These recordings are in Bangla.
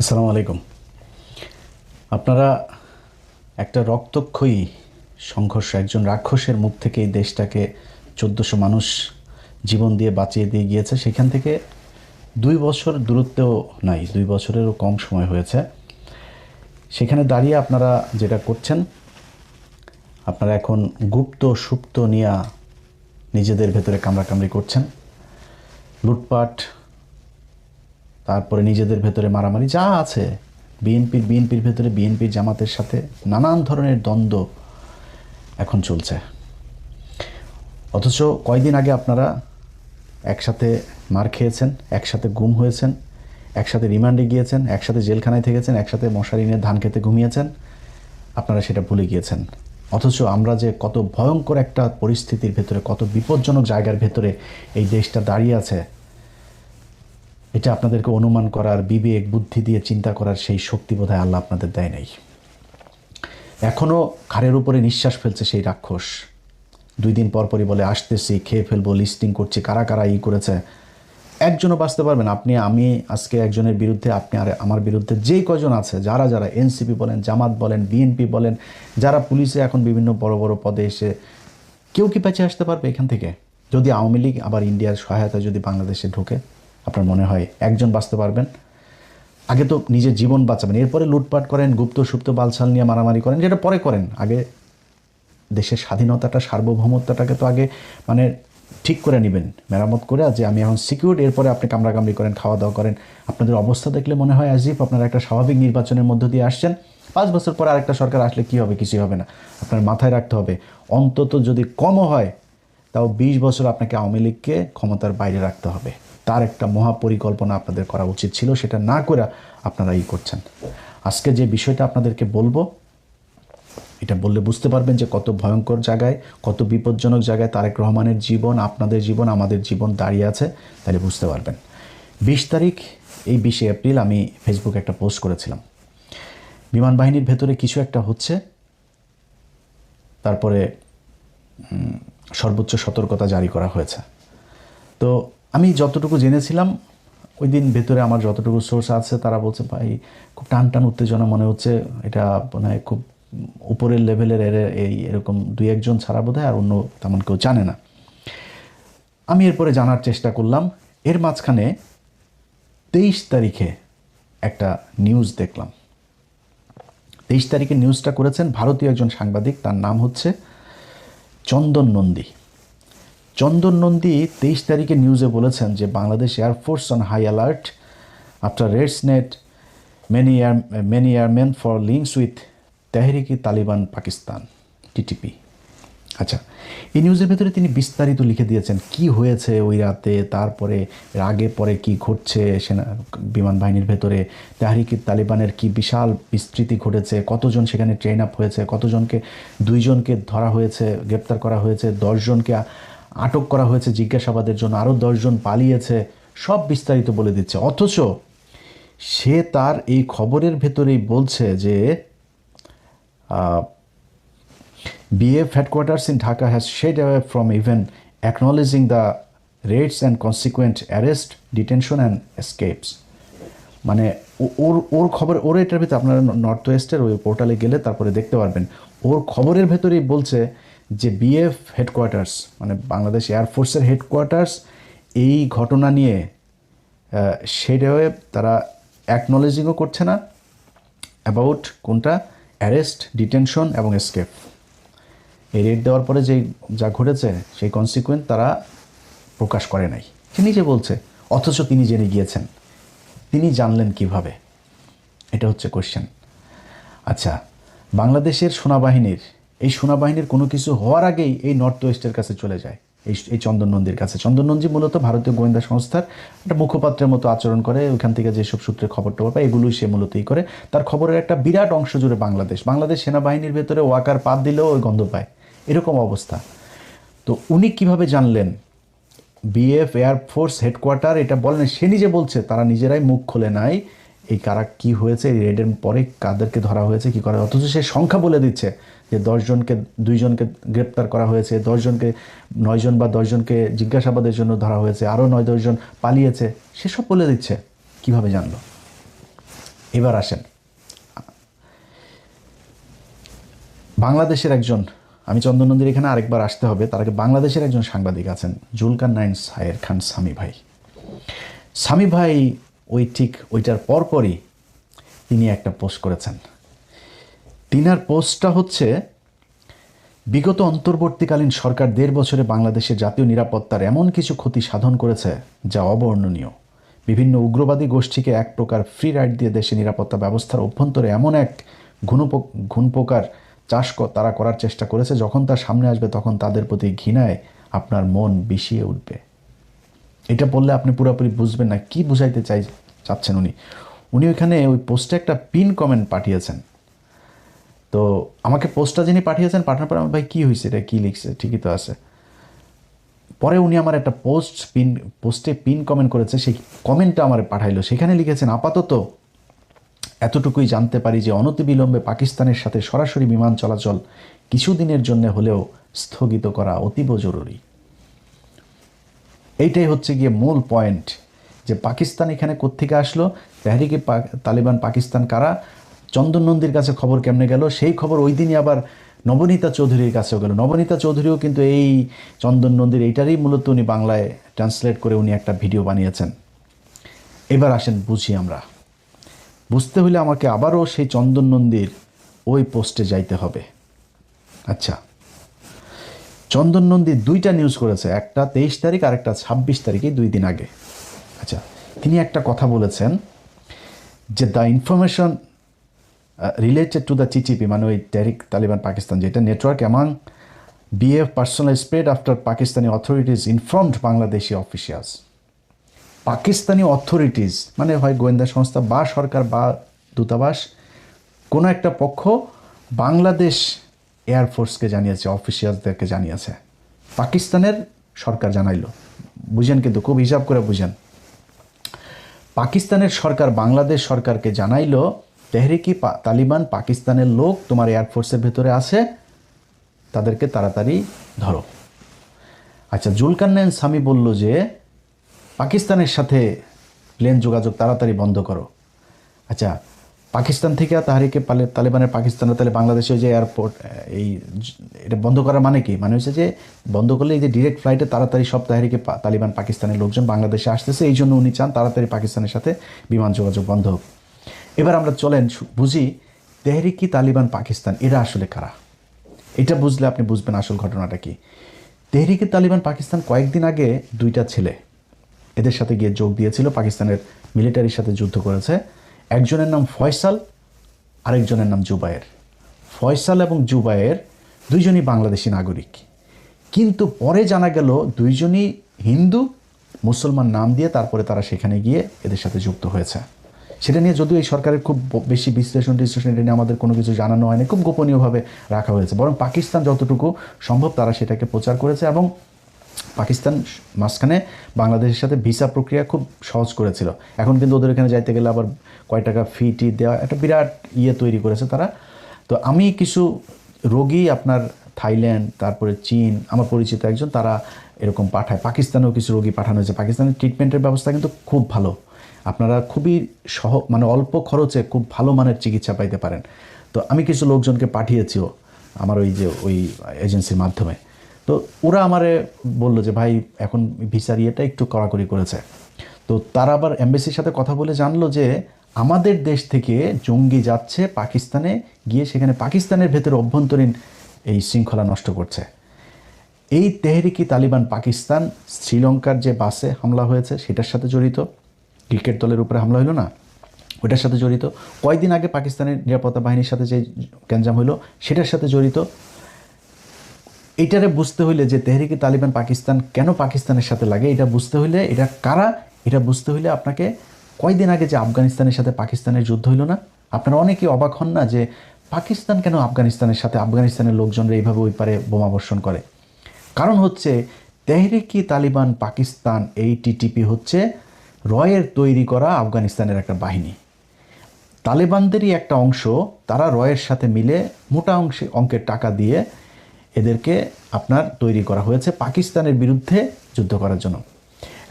আসসালামু আলাইকুম। আপনারা একটা রক্তক্ষয়ী সংঘর্ষ, একজন রাক্ষসের মুখ থেকে এই দেশটাকে ১৪০০ মানুষ জীবন দিয়ে বাঁচিয়ে দিয়ে গিয়েছে। সেখান থেকে ২ বছর দূরত্বেও নাই, ২ বছরেরও কম সময় হয়েছে। সেখানে দাঁড়িয়ে আপনারা যেটা করছেন, আপনারা এখন গুপ্ত সুপ্ত নিয়ে নিজেদের ভেতরে কামড়াকামড়ি করছেন, লুটপাট, তারপরে নিজেদের ভেতরে মারামারি যা আছে, বিএনপির ভেতরে বিএনপির জামাতের সাথে নানান ধরনের দ্বন্দ্ব এখন চলছে। অথচ কয়দিন আগে আপনারা একসাথে মার খেয়েছেন, একসাথে গুম হয়েছেন, একসাথে রিমান্ডে গিয়েছেন, একসাথে জেলখানায় থেকেছেন, একসাথে মশারি নিয়ে ধান খেতে ঘুমিয়েছেন। আপনারা সেটা ভুলে গিয়েছেন। অথচ আমরা যে কত ভয়ঙ্কর একটা পরিস্থিতির ভেতরে, কত বিপজ্জনক জায়গার ভেতরে এই দেশটা দাঁড়িয়ে আছে, এটা আপনাদেরকে অনুমান করার, বিবেক বুদ্ধি দিয়ে চিন্তা করার সেই শক্তি বোধহয় আল্লাহ আপনাদের দেয় নাই। এখনও ঘাড়ের উপরে নিঃশ্বাস ফেলছে সেই রাক্ষস। 2 দিন পরই বলে আসতেছি, খেয়ে ফেলবো, লিস্টিং করছি, কারা কারা করেছে। একজনও বাঁচতে পারবেন। আমি আজকে একজনের বিরুদ্ধে, আপনি আর আমার বিরুদ্ধে যেই কজন আছে, যারা এনসিপি বলেন, জামাত বলেন, বিএনপি বলেন, যারা পুলিশে এখন বিভিন্ন বড় বড় পদে এসে, কেউ কি বেঁচে আসতে পারবে এখান থেকে? যদি আওয়ামী লীগ আবার ইন্ডিয়ার সহায়তা যদি বাংলাদেশে ঢোকে, আপনার মনে হয় একজন বাঁচতে পারবেন? আগে তো নিজের জীবন বাঁচাবেন, এরপরে লুটপাট করেন, গুপ্ত সুপ্ত বালছাল নিয়ে মারামারি করেন, যেটা পরে করেন। আগে দেশের স্বাধীনতাটা, সার্বভৌমত্বটাকে তো আগে মানে ঠিক করে নেবেন, মেরামত করে, যে আমি এখন সিকিউর। এরপরে আপনি কামড়াকামড়ি করেন, খাওয়া দাওয়া করেন। আপনাদের অবস্থা দেখলে মনে হয় অ্যাজ ইফ আপনারা একটা স্বাভাবিক নির্বাচনের মধ্য দিয়ে আসছেন। 5 বছর পরে আরেকটা সরকার আসলে কী হবে? কিছুই হবে না। আপনার মাথায় রাখতে হবে, অন্তত যদি কমও হয়, তাও 20 বছর আপনাকে আওয়ামী লীগকে ক্ষমতার বাইরে রাখতে হবে। তার একটা মহাপরিকল্পনা আপনাদের করা উচিত ছিল, সেটা না করে আপনারা করছেন। আজকে যে বিষয়টা আপনাদেরকে বলবো, এটা বললে বুঝতে পারবেন যে কত ভয়ঙ্কর জায়গায়, কত বিপজ্জনক জায়গায় তারেক রহমানের জীবন, আপনাদের জীবন, আমাদের জীবন দাঁড়িয়ে আছে। তাহলে বুঝতে পারবেন। 20 তারিখ, এই 20 এপ্রিল আমি ফেসবুকে একটা পোস্ট করেছিলাম, বিমান বাহিনীর ভেতরে কিছু একটা হচ্ছে, তারপরে সর্বোচ্চ সতর্কতা জারি করা হয়েছে। তো আমি যতটুকু জেনেছিলাম, ওই দিন ভেতরে আমার যতটুকু সোর্স আছে তারা বলছে, ভাই খুব টান টান উত্তেজনা মনে হচ্ছে, এটা মানে খুব উপরের লেভেলের, এরকম 2-1 জন ছাড়া বোধহয় আর অন্য তেমন কেউ জানে না। আমি এরপরে জানার চেষ্টা করলাম। এর মাঝখানে 23 তারিখে একটা নিউজ দেখলাম। 23 তারিখে নিউজটা করেছেন ভারতীয় একজন সাংবাদিক, তার নাম হচ্ছে চন্দন নন্দী। চন্দন নন্দী 23 তারিখে নিউজে বলেছেন যে Bangladesh air force on high alert after raids net many airman for links with Tehrik-i Taliban Pakistan, TTP. আচ্ছা, এই নিউজের ভেতরে তিনি বিস্তারিত লিখে দিয়েছেন কি হয়েছে ওই রাতে, তারপরে আগে পরে কি ঘটছে, সেনা বিমান বাহিনীর ভেতরে তেহরিকি তালিবানের কি বিশাল বিস্তৃতি ঘটেছে, কতজন সেখানে ট্রেন আপ হয়েছে, কতজনকে, 2 জনকে ধরা হয়েছে, গ্রেপ্তার করা হয়েছে, 10 জনকে আটক করা হয়েছে জিজ্ঞাসাবাদের জন্য, আরও 10 জন পালিয়েছে, সব বিস্তারিত বলে দিচ্ছে। অথচ সে তার এই খবরের ভেতরেই বলছে যে BF headquarters in Dhaka has shied away from even acknowledging the raids and consequent arrest, detention and escapes. মানে ওর খবর, ওর এটার ভিতরে আপনারা নর্থ ওয়েস্টের ওই পোর্টালে গেলে তারপরে দেখতে পারবেন, ওর খবরের ভেতরেই বলছে যে BF হেডকোয়ার্টার্স, মানে বাংলাদেশ এয়ারফোর্সের হেডকোয়ার্টার্স, এই ঘটনা নিয়ে শেড হয়ে তারা অ্যাকনোলেজিংও করছে না অ্যাবাউট কোনটা, অ্যারেস্ট, ডিটেনশন এবং এসকেপ। এই রেড দেওয়ার পরে যা ঘটেছে সেই কনসিকুয়েন্স তারা প্রকাশ করে নাই, সে নিজে বলছে। অথচ তিনি জেনে গিয়েছেন। তিনি জানলেন কিভাবে? এটা হচ্ছে কোশ্চেন। আচ্ছা, বাংলাদেশের সেনাবাহিনীর কোনো কিছু হওয়ার আগেই এই নর্থ ওয়েস্টের কাছে চলে যায়, এই চন্দন নন্দীর কাছে। চন্দন নন্দী মূলত ভারতীয় গোয়েন্দা সংস্থার একটা মুখপাত্রের মতো আচরণ করে, ওইখান থেকে যেসব সূত্রে খবর টবর পায় এগুলোই সে মূলতই করে। তার খবরের একটা বিরাট অংশ জুড়ে বাংলাদেশ সেনাবাহিনীর ভেতরে ওয়াকার পাত দিলেও ওই গন্ধ পায়, এরকম অবস্থা। তো উনি কিভাবে জানলেন? BF এয়ারফোর্স হেডকোয়ার্টার এটা বলেন, সে নিজে বলছে তারা নিজেরাই মুখ খোলে নাই এই কারা কি হয়েছে, এই রেডের পরে কাদেরকে ধরা হয়েছে, কি করা। অথচ সে সংখ্যা বলে দিচ্ছে যে 10 জনকে, 2 জনকে গ্রেপ্তার করা হয়েছে, 10 জনকে, 9 জন বা 10 জনকে জিজ্ঞাসাবাদের জন্য ধরা হয়েছে, আরও 9-10 জন পালিয়েছে, সেসব বলে দিচ্ছে। কিভাবে জানলো? এবার আসেন, বাংলাদেশের একজন, আমি চন্দন নন্দীর এখানে আরেকবার আসতে হবে, তার আগে বাংলাদেশের একজন সাংবাদিক আছেন জুলকারনাইন সায়ের খান সামি ভাই। সামি ভাই ঠিক ওইটার পরপরই তিনি একটা পোস্ট করেছেন। তিনার পোস্টটা হচ্ছে, বিগত অন্তর্বর্তীকালীন সরকার 1.5 বছরে বাংলাদেশের জাতীয় নিরাপত্তার এমন কিছু ক্ষতি সাধন করেছে যা অবর্ণনীয়। বিভিন্ন উগ্রবাদী গোষ্ঠীকে এক প্রকার ফ্রি রাইড দিয়ে দেশে নিরাপত্তা ব্যবস্থার অভ্যন্তরে এমন এক ঘুণপোকার চাষ তারা করার চেষ্টা করেছে, যখন তার সামনে আসবে তখন তাদের প্রতি ঘৃণায় আপনার মন বিষিয়ে উঠবে। এটা বললে আপনি পুরোপুরি বুঝবেন না কি বুঝাইতে চাচ্ছেন উনি। ওইখানে ওই পোস্টে একটা পিন কমেন্ট পাঠিয়েছেন। তো আমাকে পোস্টটা যিনি পাঠিয়েছেন, পাঠানোর পরে আমার ভাই কী হয়েছে, এটা কী লিখছে, ঠিকই তো আছে। পরে উনি আমার একটা পোস্টে পিন কমেন্ট করেছে, সেই কমেন্টটা আমার পাঠাইলো। সেখানে লিখেছেন, আপাতত এতটুকুই জানতে পারি যে অনতিবিলম্বে পাকিস্তানের সাথে সরাসরি বিমান চলাচল কিছুদিনের জন্য হলেও স্থগিত করা অতীব জরুরি। এইটাই হচ্ছে গিয়ে মূল পয়েন্ট, যে পাকিস্তান এখানে কোত্থেকে আসলো, তেহরিকে তালিবান পাকিস্তান কারা, চন্দন নন্দীর কাছে খবর কেমনে গেল, সেই খবর ওই দিনই আবার নবনীতা চৌধুরীর কাছেও গেল। নবনীতা চৌধুরীও কিন্তু এই চন্দন নন্দীর এইটারই মূলত উনি বাংলায় ট্রান্সলেট করে উনি একটা ভিডিও বানিয়েছেন। এবার আসেন বুঝি আমরা। বুঝতে হলে আমাকে আবারও সেই চন্দন নন্দীর ওই পোস্টে যাইতে হবে। আচ্ছা, চন্দন নন্দী 2টা নিউজ করেছে, একটা 23 তারিখ আর একটা 26 তারিখে, 2 দিন আগে। আচ্ছা, তিনি একটা কথা বলেছেন যে the information related to the TTP, মানে ওই তেহরিক তালিবান পাকিস্তান, যেটা network among BF personal spread after Pakistani authorities informed Bangladeshi officials. Pakistani authorities মানে হয় গোয়েন্দা সংস্থা বা সরকার বা দূতাবাস, কোনো একটা পক্ষ বাংলাদেশ এয়ারফোর্সকে জানিয়েছে, অফিসিয়ালসদেরকে জানিয়েছে, পাকিস্তানের সরকার জানাইলো। বুঝেন, কিন্তু খুব হিসাব করে বুঝেন। পাকিস্তানের সরকার বাংলাদেশ সরকারকে জানাইলো, তেহরিকি তালিবান পাকিস্তানের লোক তোমার এয়ারফোর্সের ভেতরে আছে, তাদেরকে তাড়াতাড়ি ধরো। আচ্ছা, জুলকারনাইন সামি বলল যে পাকিস্তানের সাথে প্লেন যোগাযোগ তাড়াতাড়ি বন্ধ করো। আচ্ছা, পাকিস্তান থেকে তাহরিকে তালিবানের পাকিস্তানের তাহলে বাংলাদেশে যে এয়ারপোর্ট, এটা বন্ধ করার মানে কি? মানে হচ্ছে যে বন্ধ করলে এই যে ডিরেক্ট ফ্লাইটে তাড়াতাড়ি সব তাহরিকে তালিবান পাকিস্তানের লোকজন বাংলাদেশে আসতেছে, এই জন্য উনি চান তাড়াতাড়ি পাকিস্তানের সাথে বিমান যোগাযোগ বন্ধ হোক। এবার আমরা চলেন বুঝি তেহরিকি তালিবান পাকিস্তান এরা আসলে কারা। এটা বুঝলে আপনি বুঝবেন আসল ঘটনাটা কি। তেহরিকি তালিবান পাকিস্তান কয়েকদিন আগে 2টা ছেলে এদের সাথে গিয়ে যোগ দিয়েছিল, পাকিস্তানের মিলিটারির সাথে যুদ্ধ করেছে। একজনের নাম ফয়সাল, আরেকজনের নাম জুবায়ের। ফয়সাল এবং জুবায়ের দুইজনই বাংলাদেশি নাগরিক, কিন্তু পরে জানা গেল দুইজনই হিন্দু মুসলমান নাম দিয়ে তারপরে তারা সেখানে গিয়ে এদের সাথে যুক্ত হয়েছে। সেটা নিয়ে যদিও এই সরকারের খুব বেশি বিশ্লেষণ এটা নিয়ে আমাদের কোনো কিছু জানানো হয়নি, খুব গোপনীয়ভাবে রাখা হয়েছে। বরং পাকিস্তান যতটুকু সম্ভব তারা সেটাকে প্রচার করেছে, এবং পাকিস্তান মাঝখানে বাংলাদেশের সাথে ভিসা প্রক্রিয়া খুব সহজ করেছিল। এখন কিন্তু ওদের এখানে যাইতে গেলে আবার কয় টাকা ফি দেওয়া, একটা বিরাট তৈরি করেছে তারা। তো আমি কিছু রোগী আপনার থাইল্যান্ড, তারপরে চীন, আমার পরিচিত একজন, তারা এরকম পাঠায়। পাকিস্তানেও কিছু রোগী পাঠানো হয়েছে। পাকিস্তানের ট্রিটমেন্টের ব্যবস্থা কিন্তু খুব ভালো, আপনারা খুবই মানে অল্প খরচে খুব ভালো মানের চিকিৎসা পাইতে পারেন। তো আমি কিছু লোকজনকে পাঠিয়েছিও আমার ওই এজেন্সির মাধ্যমে। তো ওরা আমারে বললো যে ভাই এখন ভিসার একটু কড়াকড়ি করেছে। তো তারা আবার এমবেসির সাথে কথা বলে জানলো যে আমাদের দেশ থেকে জঙ্গি যাচ্ছে পাকিস্তানে, গিয়ে সেখানে পাকিস্তানের ভেতরে অভ্যন্তরীণ এই শৃঙ্খলা নষ্ট করছে। এই তেহরিকি তালিবান পাকিস্তান শ্রীলঙ্কার যে বাসে হামলা হয়েছে সেটার সাথে জড়িত, ক্রিকেট দলের উপরে হামলা হলো না, ওইটার সাথে জড়িত। কয়েকদিন আগে পাকিস্তানের নিরাপত্তা বাহিনীর সাথে যে গ্যাঞ্জাম হলো সেটার সাথে জড়িত। এইটারে বুঝতে হইলে যে তেহরিকি তালিবান পাকিস্তান কেন পাকিস্তানের সাথে লাগে, এটা বুঝতে হইলে, এটা কারা, এটা বুঝতে হইলে আপনাকে কয়েকদিন আগে যে আফগানিস্তানের সাথে পাকিস্তানের যুদ্ধ হইল না, আপনারা অনেকেই অবাক হন না যে পাকিস্তান কেন আফগানিস্তানের সাথে, আফগানিস্তানের লোকজনরা এইভাবে ওই পারে বোমা বর্ষণ করে। কারণ হচ্ছে তেহরিকি তালিবান পাকিস্তান, এই টিটিপি হচ্ছে রয়ের তৈরি করা আফগানিস্তানের একটা বাহিনী। তালেবানদেরই একটা অংশ, তারা রয়ের সাথে মিলে মোটা অঙ্কের টাকা দিয়ে এদেরকে আপনার তৈরি করা হয়েছে পাকিস্তানের বিরুদ্ধে যুদ্ধ করার জন্য।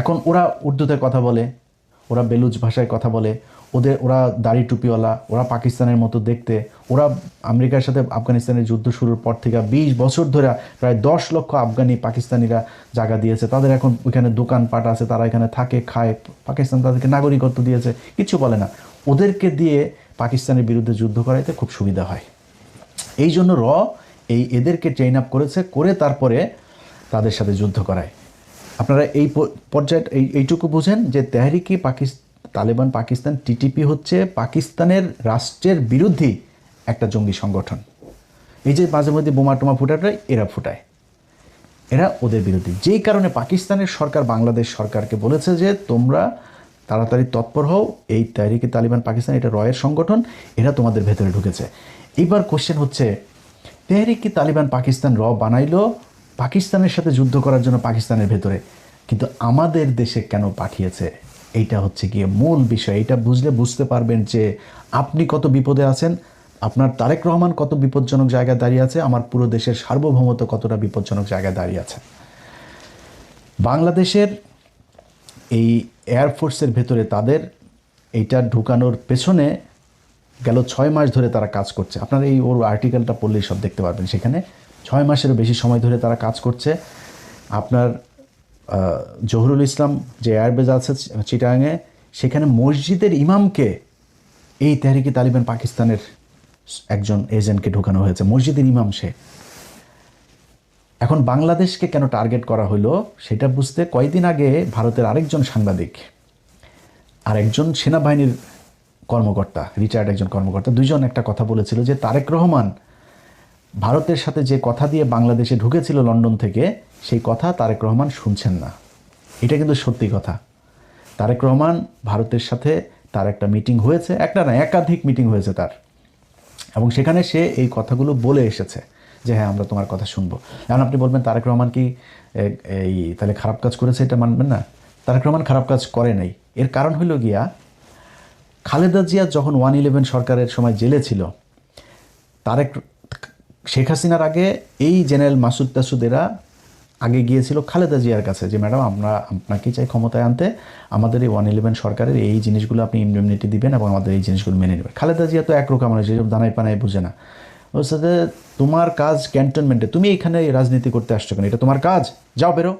এখন ওরা উর্দুতে কথা বলে, ওরা বেলুচ ভাষায় কথা বলে, ওরা দাড়ি টুপিওয়ালা, ওরা পাকিস্তানের মতো দেখতে, ওরা আমেরিকার সাথে আফগানিস্তানের যুদ্ধ শুরুর পর থেকে 20 বছর ধরে প্রায় 10 লক্ষ আফগানি পাকিস্তানিরা জায়গা দিয়েছে, তাদের এখন ওইখানে দোকানপাট আছে, তারা এখানে থাকে খায়, পাকিস্তান তাদেরকে নাগরিকত্ব দিয়েছে, কিছু বলে না। ওদেরকে দিয়ে পাকিস্তানের বিরুদ্ধে যুদ্ধ করাইতে খুব সুবিধা হয়। এই জন্য এদেরকে ট্রেন আপ করেছে, করে তারপরে তাদের সাথে যুদ্ধ করায়। আপনারা এই পর্যায়ে এইটুকু বুঝেন যে তেহরিকে তালেবান পাকিস্তান টিটিপি হচ্ছে পাকিস্তানের রাষ্ট্রের বিরুদ্ধে একটা জঙ্গি সংগঠন। এই যে মাঝে মধ্যে বোমা টোমা ফুটায়, এরা ওদের বিরুদ্ধে। যেই কারণে পাকিস্তানের সরকার বাংলাদেশ সরকারকে বলেছে যে তোমরা তাড়াতাড়ি তৎপর হও, এই তেহরিকে তালিবান পাকিস্তান এটা রয়ের সংগঠন, এরা তোমাদের ভেতরে ঢুকেছে। এইবার কোশ্চেন হচ্ছে, তেহরিকে তালিবান পাকিস্তান বানাইলো পাকিস্তানের সাথে যুদ্ধ করার জন্য পাকিস্তানের ভেতরে, কিন্তু আমাদের দেশে কেন পাঠিয়েছে? এইটা হচ্ছে গিয়ে মূল বিষয়। এইটা বুঝতে পারবেন যে আপনি কত বিপদে আছেন, আপনার তারেক রহমান কত বিপজ্জনক জায়গায় দাঁড়িয়ে আছে, আমার পুরো দেশের সার্বভৌমত্ব কতটা বিপজ্জনক জায়গায় দাঁড়িয়ে আছে। বাংলাদেশের এই এয়ারফোর্সের ভেতরে তাদের এইটা ঢুকানোর পেছনে গেল 6 মাস ধরে তারা কাজ করছে। আপনারা এই ওর আর্টিকেলটা পড়লেই সব দেখতে পারবেন। সেখানে 6 মাসেরও বেশি সময় ধরে তারা কাজ করছে। আপনার জহুরুল ইসলাম যে এয়ারবেজ আছে চিটাগাংয়ে, সেখানে মসজিদের ইমামকে এই তেহরিকে তালিবান পাকিস্তানের একজন এজেন্টকে ঢোকানো হয়েছে, মসজিদের ইমাম সে। এখন বাংলাদেশকে কেন টার্গেট করা হলো সেটা বুঝতে কয়েকদিন আগে ভারতের আরেকজন সাংবাদিক আর একজন সেনাবাহিনীর কর্মকর্তা, রিটায়ার্ড একজন কর্মকর্তা, দুইজন একটা কথা বলেছিল যে তারেক রহমান ভারতের সাথে যে কথা দিয়ে বাংলাদেশে ঢুকেছিল লন্ডন থেকে, সেই কথা তারেক রহমান শুনছেন না। এটা কিন্তু সত্যি কথা। তারেক রহমান ভারতের সাথে তার একটা মিটিং হয়েছে, একটা না একাধিক মিটিং হয়েছে তার, এবং সেখানে সে এই কথাগুলো বলে এসেছে যে হ্যাঁ আমরা তোমার কথা শুনবো। এখন আপনি বলবেন তারেক রহমান কি তাহলে খারাপ কাজ করেছে, এটা মানবেন না? তারেক রহমান খারাপ কাজ করে নাই। এর কারণ হলো গিয়া, খালেদা জিয়া যখন 111 সরকারের সময় জেলে ছিল, শেখ হাসিনার আগে এই জেনারেল মাসুদ টাসুদেরা আগে গিয়েছিল খালেদা জিয়ার কাছে যে ম্যাডাম আমরা আপনাকে চাই ক্ষমতায় আনতে, আমাদের এই 111 সরকারের এই জিনিসগুলো আপনি ইমডিউনিটি দিবেন এবং আমাদের এই জিনিসগুলো মেনে নেবেন। খালেদা জিয়া তো একরকম মানুষ, যেসব দানাই পানায় বুঝে না। ওর সাথে তোমার কাজ ক্যান্টনমেন্টে, তুমি এখানে রাজনীতি করতে আসছো কেন, এটা তোমার কাজ, যাও বেরো,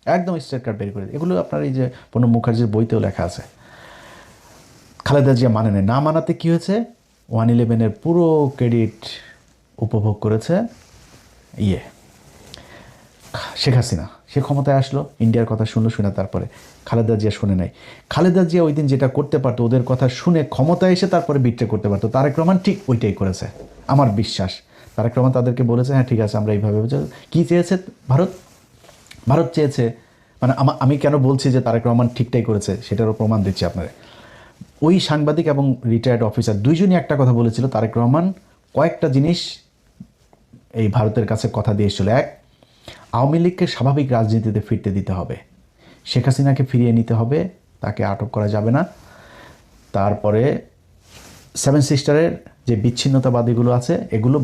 একদম স্ট্রেট কার্ড বের করে। এগুলো আপনার এই যে প্রণব মুখার্জির বইতেও লেখা আছে। খালেদা জিয়া মানে নেই, না মানাতে কী হয়েছে, 111 পুরো ক্রেডিট উপভোগ করেছে শেখ হাসিনা। সে ক্ষমতায় আসলো, ইন্ডিয়ার কথা শুনলো, শুনে তারপরে খালেদা জিয়া শুনে নাই। খালেদা জিয়া ওই দিন যেটা করতে পারতো, ওদের কথা শুনে ক্ষমতায় এসে তারপরে বিট্রে করতে পারতো। তারেক রহমান ঠিক ওইটাই করেছে আমার বিশ্বাস। তারেক রহমান তাদেরকে বলেছে হ্যাঁ ঠিক আছে আমরা এইভাবে, কী চেয়েছে ভারত চেয়েছে, মানে আমি কেন বলছি যে তারেক রহমান ঠিকটাই করেছে সেটারও প্রমাণ দিচ্ছি আপনারা। ওই সাংবাদিক এবং রিটায়ার্ড অফিসার দুইজনই একটা কথা বলেছিল, তারেক রহমান কয়েকটা জিনিস এই ভারতের কাছে কথা দিয়ে এসেছিল। এক, আওয়ামী লীগকে স্বাভাবিক রাজনীতিতে ফিরতে দিতে হবে, শেখ হাসিনাকে ফিরিয়ে নিতে হবে, তাকে আটক করা যাবে না। তারপরে 7 সিস্টারের যে বিচ্ছিন্নতাবাদীগুলো আছে এগুলো